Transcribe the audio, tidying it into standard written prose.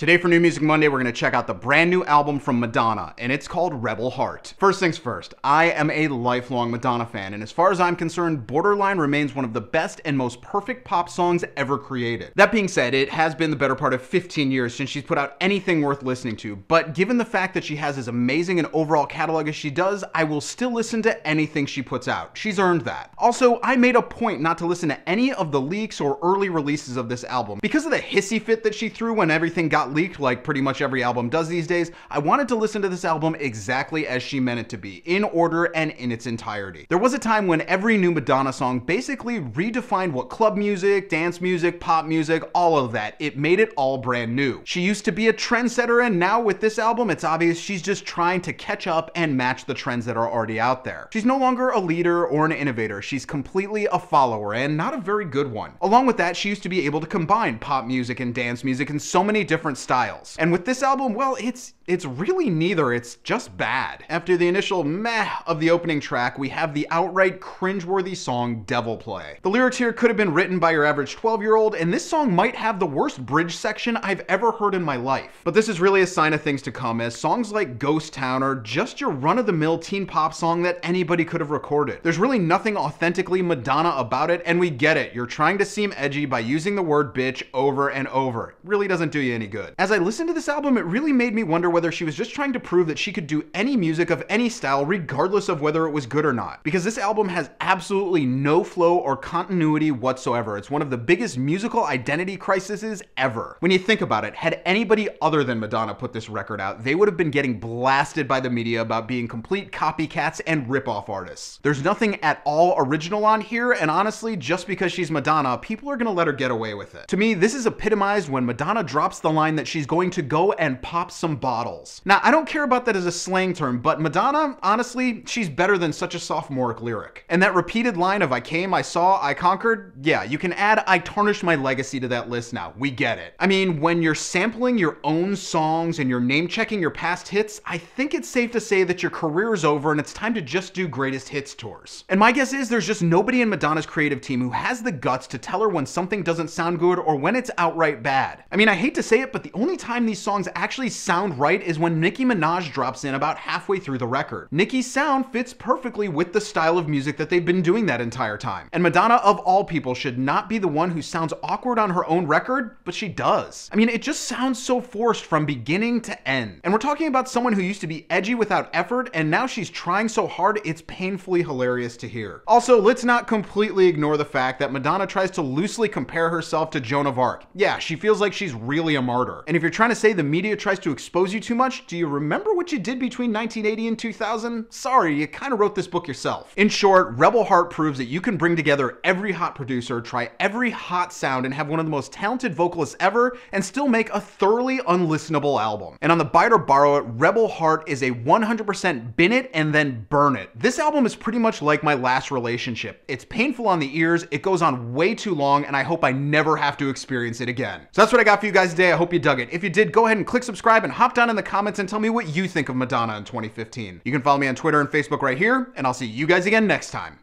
Today for New Music Monday, we're going to check out the brand new album from Madonna, and it's called Rebel Heart. First things first, I am a lifelong Madonna fan, and as far as I'm concerned, Borderline remains one of the best and most perfect pop songs ever created. That being said, it has been the better part of 15 years since she's put out anything worth listening to, but given the fact that she has as amazing an overall catalog as she does, I will still listen to anything she puts out. She's earned that. Also, I made a point not to listen to any of the leaks or early releases of this album. Because of the hissy fit that she threw when everything got leaked, like pretty much every album does these days, I wanted to listen to this album exactly as she meant it to be, in order and in its entirety. There was a time when every new Madonna song basically redefined what club music, dance music, pop music, all of that. It made it all brand new. She used to be a trendsetter, and now with this album, it's obvious she's just trying to catch up and match the trends that are already out there. She's no longer a leader or an innovator. She's completely a follower, and not a very good one. Along with that, she used to be able to combine pop music and dance music in so many different styles. And with this album, well, it's really neither, it's just bad. After the initial meh of the opening track, we have the outright cringeworthy song Devil Play. The lyrics here could have been written by your average 12-year-old, and this song might have the worst bridge section I've ever heard in my life. But this is really a sign of things to come, as songs like Ghost Town are just your run-of-the-mill teen pop song that anybody could have recorded. There's really nothing authentically Madonna about it, and we get it. You're trying to seem edgy by using the word bitch over and over. It really doesn't do you any good. As I listened to this album, it really made me wonder whether she was just trying to prove that she could do any music of any style regardless of whether it was good or not. Because this album has absolutely no flow or continuity whatsoever. It's one of the biggest musical identity crises ever. When you think about it, had anybody other than Madonna put this record out, they would have been getting blasted by the media about being complete copycats and rip-off artists. There's nothing at all original on here, and honestly, just because she's Madonna, people are gonna let her get away with it. To me, this is epitomized when Madonna drops the line that she's going to go and pop some bottles. Now, I don't care about that as a slang term, but Madonna, honestly, she's better than such a sophomoric lyric. And that repeated line of I came, I saw, I conquered, yeah, you can add I tarnished my legacy to that list now. We get it. I mean, when you're sampling your own songs and you're name-checking your past hits, I think it's safe to say that your career is over and it's time to just do greatest hits tours. And my guess is there's just nobody in Madonna's creative team who has the guts to tell her when something doesn't sound good or when it's outright bad. I mean, I hate to say it, but the only time these songs actually sound right is when Nicki Minaj drops in about halfway through the record. Nicki's sound fits perfectly with the style of music that they've been doing that entire time. And Madonna, of all people, should not be the one who sounds awkward on her own record, but she does. I mean, it just sounds so forced from beginning to end. And we're talking about someone who used to be edgy without effort, and now she's trying so hard, it's painfully hilarious to hear. Also, let's not completely ignore the fact that Madonna tries to loosely compare herself to Joan of Arc. Yeah, she feels like she's really a martyr. And if you're trying to say the media tries to expose you too much, do you remember what you did between 1980 and 2000? Sorry, you kind of wrote this book yourself. In short, Rebel Heart proves that you can bring together every hot producer, try every hot sound, and have one of the most talented vocalists ever, and still make a thoroughly unlistenable album. And on the Buy It or Borrow It, Rebel Heart is a 100% bin it and then burn it. This album is pretty much like my last relationship. It's painful on the ears, it goes on way too long, and I hope I never have to experience it again. So that's what I got for you guys today. I hope you dug it. If you did, go ahead and click subscribe and hop down in the comments and tell me what you think of Madonna in 2015. You can follow me on Twitter and Facebook right here, and I'll see you guys again next time.